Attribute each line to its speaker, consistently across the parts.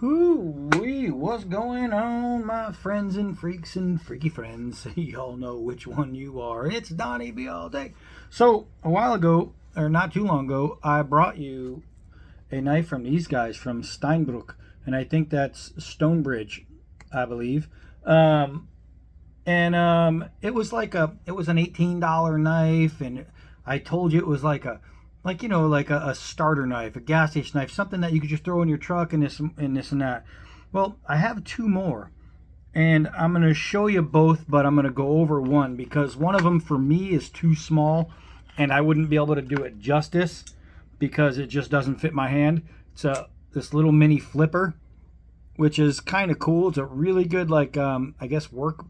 Speaker 1: Hoo-wee, what's going on, my friends and freaks and freaky friends? Y'all know which one you are. It's Donnie B all day. So, a while ago, or not too long ago, I brought you a knife from these guys from Steinbrucke, and I think that's Stonebridge, I believe. It was like it was an $18 knife, and I told you it was like a starter knife, a gas station knife, something that you could just throw in your truck and this and that. Well, I have two more, and I'm going to show you both, but I'm going to go over one because one of them for me is too small, and I wouldn't be able to do it justice because it just doesn't fit my hand. It's this little mini flipper, which is kind of cool. It's a really good, I guess, work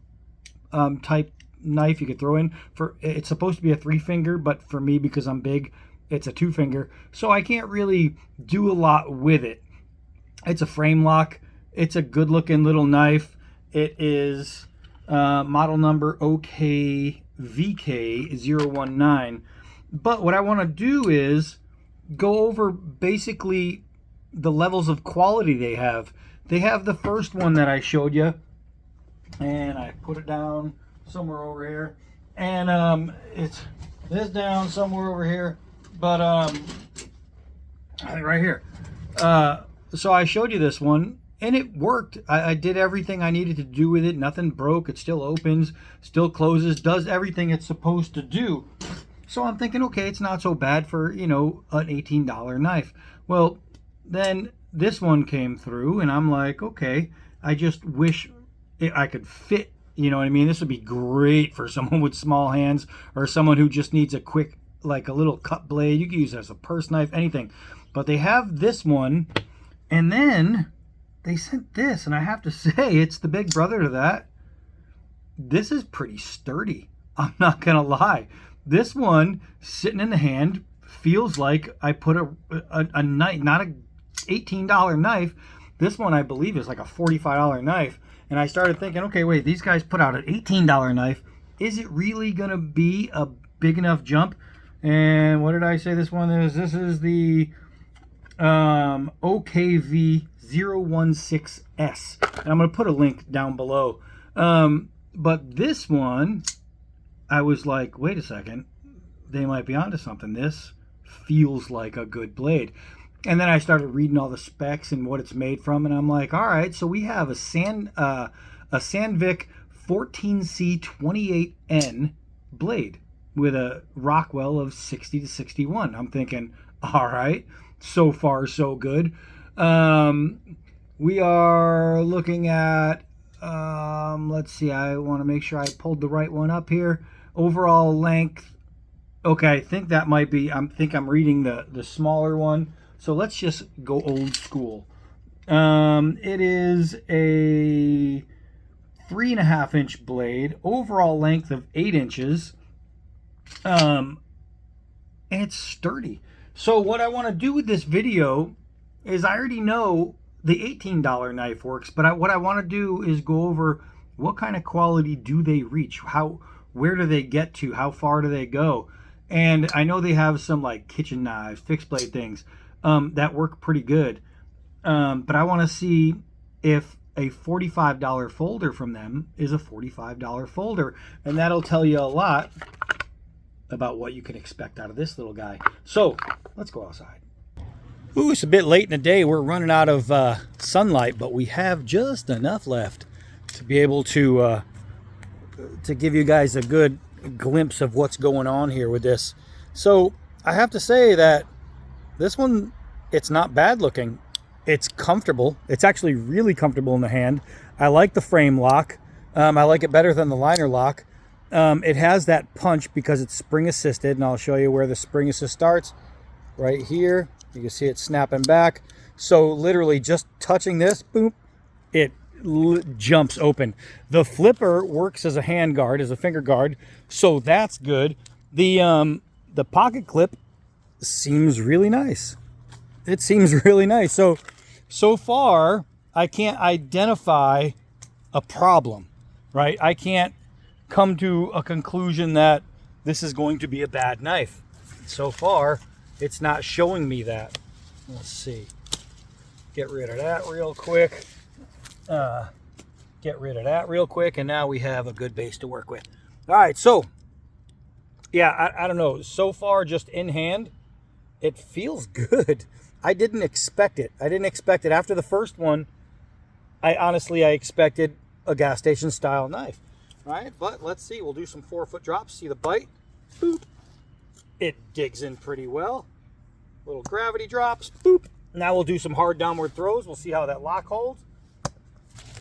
Speaker 1: type knife you could throw in. It's supposed to be a 3-finger, but for me, because I'm big, it's a 2-finger, so I can't really do a lot with it. It's a frame lock. It's a good looking little knife. It is model number OKV-016. But what I want to do is go over basically the levels of quality they have. They have the first one that I showed you, and I put it down somewhere over here, and it's this down somewhere over here. But right here. So I showed you this one, and it worked. I did everything I needed to do with it. Nothing broke. It still opens, still closes, does everything it's supposed to do. So I'm thinking, okay, it's not so bad for, an $18 knife. Well, then this one came through, and I'm like, okay, I just wish I could fit. You know what I mean? This would be great for someone with small hands or someone who just needs a quick, like a little cut blade. You can use it as a purse knife, anything. But they have this one, and then they sent this, and I have to say it's the big brother to that. This is pretty sturdy. I'm not gonna lie. This one sitting in the hand feels like I put a knife, not a $18 knife. This one I believe is like a $45 knife. And I started thinking, okay, wait, these guys put out an $18 knife. Is it really gonna be a big enough jump? And what did I say this one is? This is the OKV-016-S. And I'm going to put a link down below. But this one, I was like, wait a second. They might be onto something. This feels like a good blade. And then I started reading all the specs and what it's made from. And I'm like, all right, so we have a Sandvik 14C28N blade with a Rockwell of 60 to 61. I'm thinking, all right, so far so good. We are looking at, let's see, I want to make sure I pulled the right one up here. Overall length, okay, I think that might be, I'm reading the smaller one. So let's just go old school. It is a 3.5-inch blade, overall length of 8 inches. And it's sturdy. So what I want to do with this video is I already know the $18 knife works, but what I want to do is go over what kind of quality do they reach? Where do they get to? How far do they go? And I know they have some like kitchen knives, fixed blade things that work pretty good. But I want to see if a $45 folder from them is a $45 folder, and that'll tell you a lot about what you can expect out of this little guy. So let's go outside. Ooh, it's a bit late in the day. We're running out of sunlight, but we have just enough left to be able to give you guys a good glimpse of what's going on here with this. So I have to say that this one, it's not bad looking. It's comfortable. It's actually really comfortable in the hand. I like the frame lock. I like it better than the liner lock. It has that punch because it's spring assisted, and I'll show you where the spring assist starts. Right here, you can see it snapping back. So literally just touching this, boom, it jumps open. The flipper works as a hand guard, as a finger guard, so that's good. The pocket clip seems really nice. It seems really nice. So far, I can't identify a problem, right? I can't come to a conclusion that this is going to be a bad knife. So far, it's not showing me that. Let's see. get rid of that real quick. And now we have a good base to work with. All right, so yeah, I don't know. So far, just in hand, it feels good. I didn't expect it. After the first one. I expected a gas station style knife. All right, but let's see. We'll do some 4-foot drops. See the bite? Boop. It digs in pretty well. Little gravity drops. Boop. Now we'll do some hard downward throws. We'll see how that lock holds.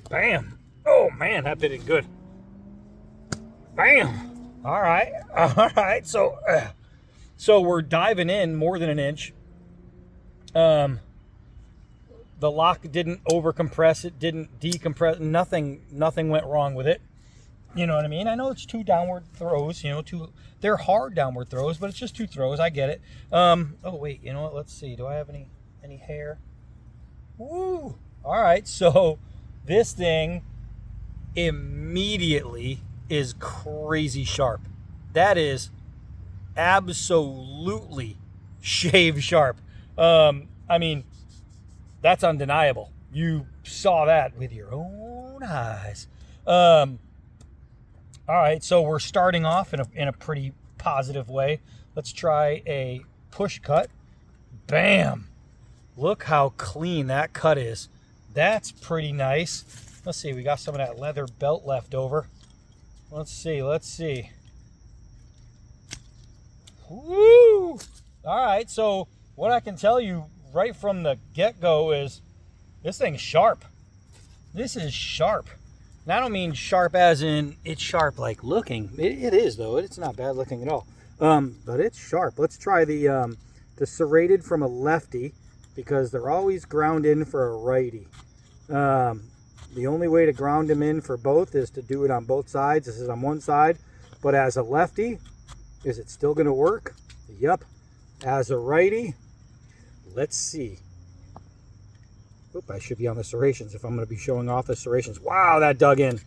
Speaker 1: Bam. Oh, man, that bit is good. Bam. All right. So we're diving in more than an inch. The lock didn't overcompress. It didn't decompress. Nothing went wrong with it. You know what I mean? I know it's 2 downward throws. They're hard downward throws, but it's just 2 throws. I get it. Oh wait, you know what? Let's see. Do I have any hair? Woo! All right. So this thing immediately is crazy sharp. That is absolutely shave sharp. I mean, that's undeniable. You saw that with your own eyes. All right, so we're starting off in a pretty positive way. Let's try a push cut. Bam! Look how clean that cut is. That's pretty nice. Let's see, we got some of that leather belt left over. Let's see. Woo! All right, so what I can tell you right from the get-go is this thing's sharp. This is sharp. And I don't mean sharp as in it's sharp like looking. It is, though. It's not bad looking at all. But it's sharp. Let's try the serrated from a lefty because they're always ground in for a righty. The only way to ground them in for both is to do it on both sides. This is on one side. But as a lefty, is it still going to work? Yep. As a righty, let's see. Oop, I should be on the serrations if I'm going to be showing off the serrations. Wow, that dug in.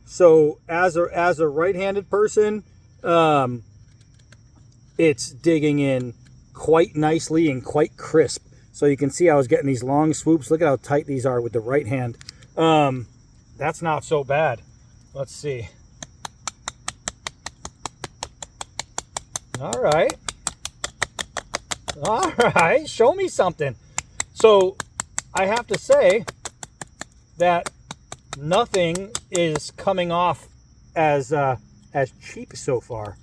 Speaker 1: So as a right-handed person, it's digging in quite nicely and quite crisp. So you can see I was getting these long swoops. Look at how tight these are with the right hand. That's not so bad. Let's see. All right. Show me something. So I have to say that nothing is coming off as cheap so far.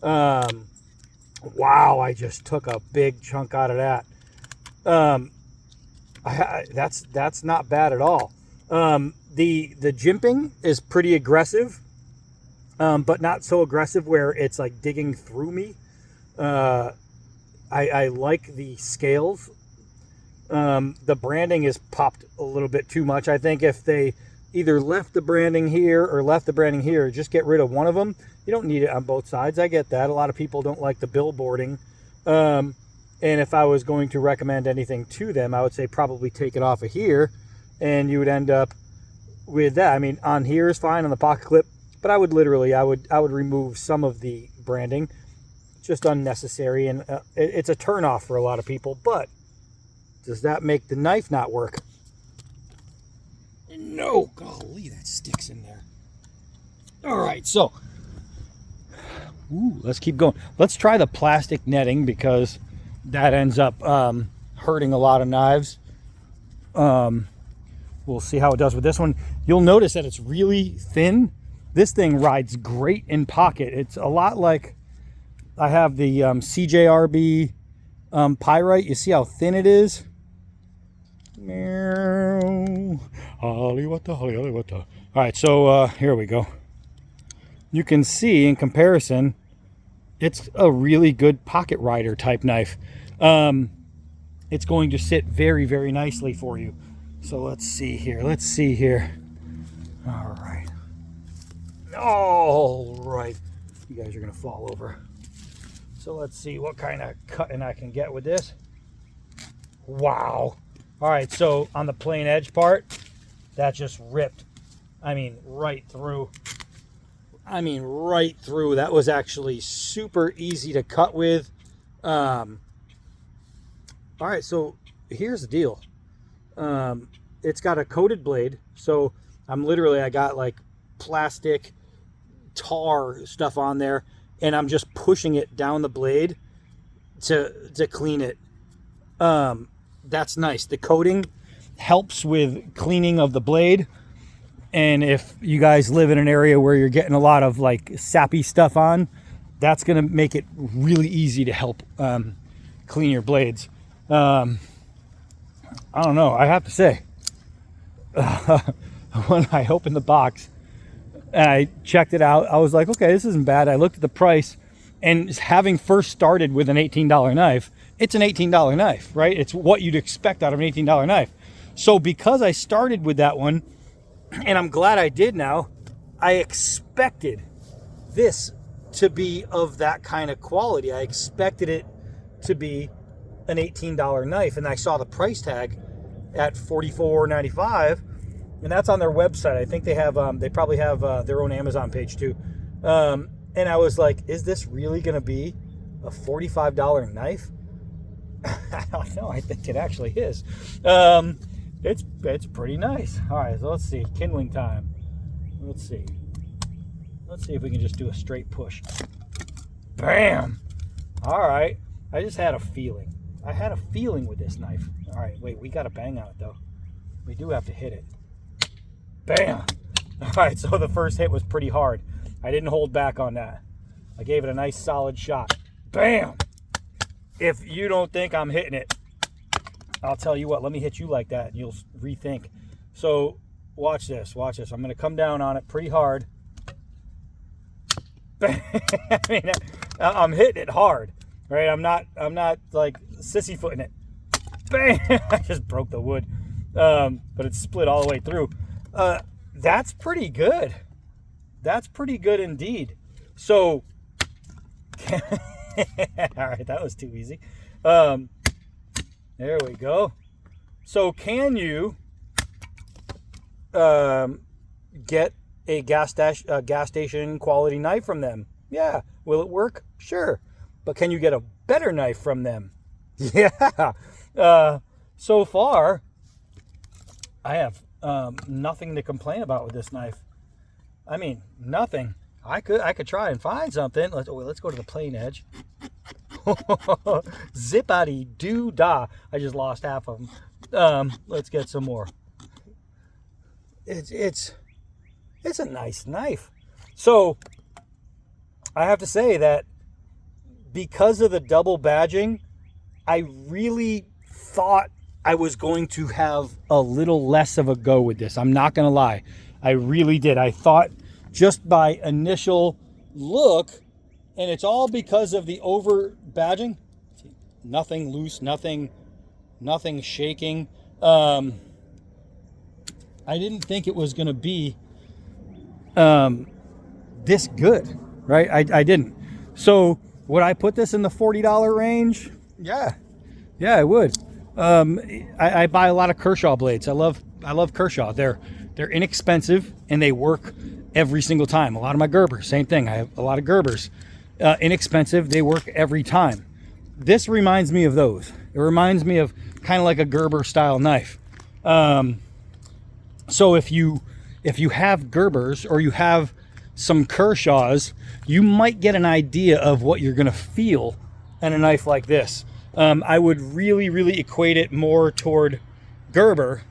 Speaker 1: Wow, I just took a big chunk out of that. That's not bad at all. The jimping is pretty aggressive, but not so aggressive where it's like digging through me. I like the scales. The branding is popped a little bit too much. I think if they either left the branding here or left the branding here, just get rid of one of them. You don't need it on both sides. I get that. A lot of people don't like the billboarding. And if I was going to recommend anything to them, I would say probably take it off of here and you would end up with that. I mean, on here is fine on the pocket clip, but I would remove some of the branding. It's just unnecessary, and it's a turnoff for a lot of people, but does that make the knife not work? No. Golly, that sticks in there. All right, so let's keep going. Let's try the plastic netting because that ends up hurting a lot of knives. We'll see how it does with this one. You'll notice that it's really thin. This thing rides great in pocket. It's a lot like I have the CJRB Pyrite. You see how thin it is? All right, so here we go. You can see in comparison, it's a really good pocket rider type knife. It's going to sit very, very nicely for you. So let's see here. All right. You guys are going to fall over. So let's see what kind of cutting I can get with this. Wow. All right, so on the plain edge part, that just ripped. I mean, right through. That was actually super easy to cut with. All right, so here's the deal. It's got a coated blade, so I got like plastic tar stuff on there, and I'm just pushing it down the blade to clean it. That's nice. The coating helps with cleaning of the blade. And if you guys live in an area where you're getting a lot of like sappy stuff on, that's going to make it really easy to help clean your blades. I don't know. I have to say, when I opened the box and I checked it out, I was like, okay, this isn't bad. I looked at the price, and having first started with an $18 knife, it's an $18 knife, right? It's what you'd expect out of an $18 knife. So because I started with that one, and I'm glad I did now, I expected this to be of that kind of quality. I expected it to be an $18 knife, and I saw the price tag at $44.95, and that's on their website. I think they have, they probably have their own Amazon page too. And I was like, is this really going to be a $45 knife? I don't know. I think it actually is. It's pretty nice. All right, so let's see. Kindling time. Let's see if we can just do a straight push. Bam! All right. I just had a feeling. I had a feeling with this knife. All right, wait. We got to bang on it, though. We do have to hit it. Bam! All right, so the first hit was pretty hard. I didn't hold back on that. I gave it a nice solid shot. Bam! If you don't think I'm hitting it, I'll tell you what, let me hit you like that and you'll rethink. So watch this. I'm going to come down on it pretty hard. I mean, I'm hitting it hard, right? I'm not like sissy-footing it. Bam! I just broke the wood, but it's split all the way through. That's pretty good. That's pretty good indeed. So, all right, that was too easy. There we go. So can you get a gas station quality knife from them? Yeah. Will it work? Sure. But can you get a better knife from them? Yeah. So far, I have nothing to complain about with this knife. I mean, nothing. I could try and find something. Let's go to the plain edge. Zippity doo dah. I just lost half of them. Let's get some more. It's a nice knife. So I have to say that because of the double badging, I really thought I was going to have a little less of a go with this. I'm not going to lie. I really did. I thought just by initial look, and it's all because of the over badging. Nothing loose, nothing shaking. I didn't think it was going to be this good, right? I didn't. So would I put this in the $40 range? Yeah, I would. I buy a lot of Kershaw blades. I love Kershaw. They're inexpensive and they work every single time. A lot of my Gerbers, same thing. I have a lot of Gerbers. Inexpensive, they work every time. This reminds me of those. It reminds me of kind of like a Gerber style knife. So if you have Gerbers or you have some Kershaws, you might get an idea of what you're going to feel in a knife like this. I would really equate it more toward Gerber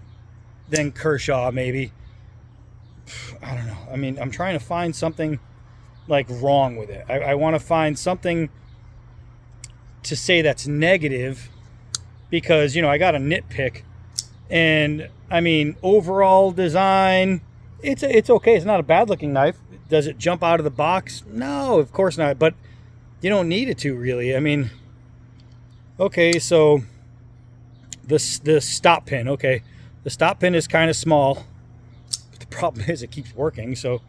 Speaker 1: than Kershaw, maybe. I don't know. I mean, I'm trying to find something like wrong with it. I want to find something to say that's negative because, I got a nitpick. And I mean, overall design, it's okay. It's not a bad looking knife. Does it jump out of the box? No, of course not. But you don't need it to, really. I mean, okay, so the stop pin. Okay, the stop pin is kind of small. But the problem is it keeps working. So,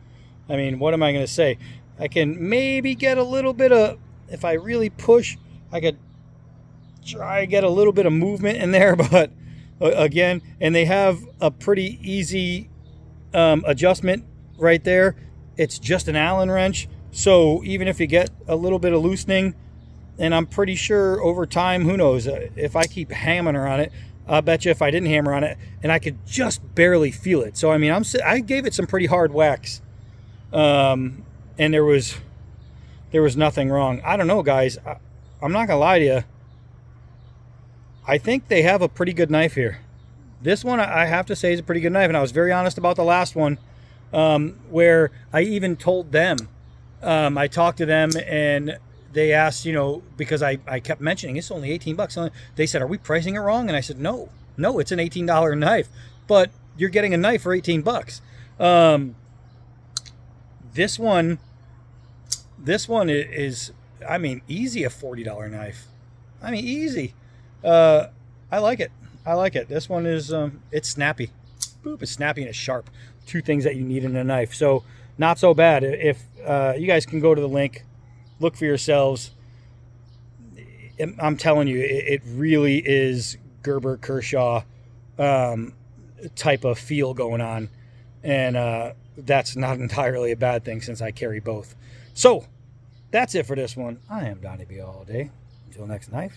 Speaker 1: I mean, what am I going to say? I can maybe get a little bit of, if I really push, I could try to get a little bit of movement in there. But again, and they have a pretty easy adjustment right there. It's just an Allen wrench. So even if you get a little bit of loosening, and I'm pretty sure over time, who knows, if I keep hammering on it, I bet you if I didn't hammer on it, and I could just barely feel it. So I mean, I gave it some pretty hard whacks, and there was nothing wrong. I don't know, guys. I'm not gonna lie to you. I think they have a pretty good knife here. This one, I have to say, is a pretty good knife, and I was very honest about the last one, where I even told them. I talked to them, and they asked, you know, because I kept mentioning it's only 18 bucks. They said, are we pricing it wrong? And I said, no, it's an $18 knife, but you're getting a knife for 18 bucks. This one is, I mean, easy a $40 knife. I mean, easy. I like it. This one is, it's snappy. Boop, it's snappy and it's sharp. Two things that you need in a knife. So not so bad. If you guys can go to the link, look for yourselves. I'm telling you, it really is Gerber Kershaw type of feel going on. And that's not entirely a bad thing since I carry both. So that's it for this one. I am Donnie B all day. Until next knife.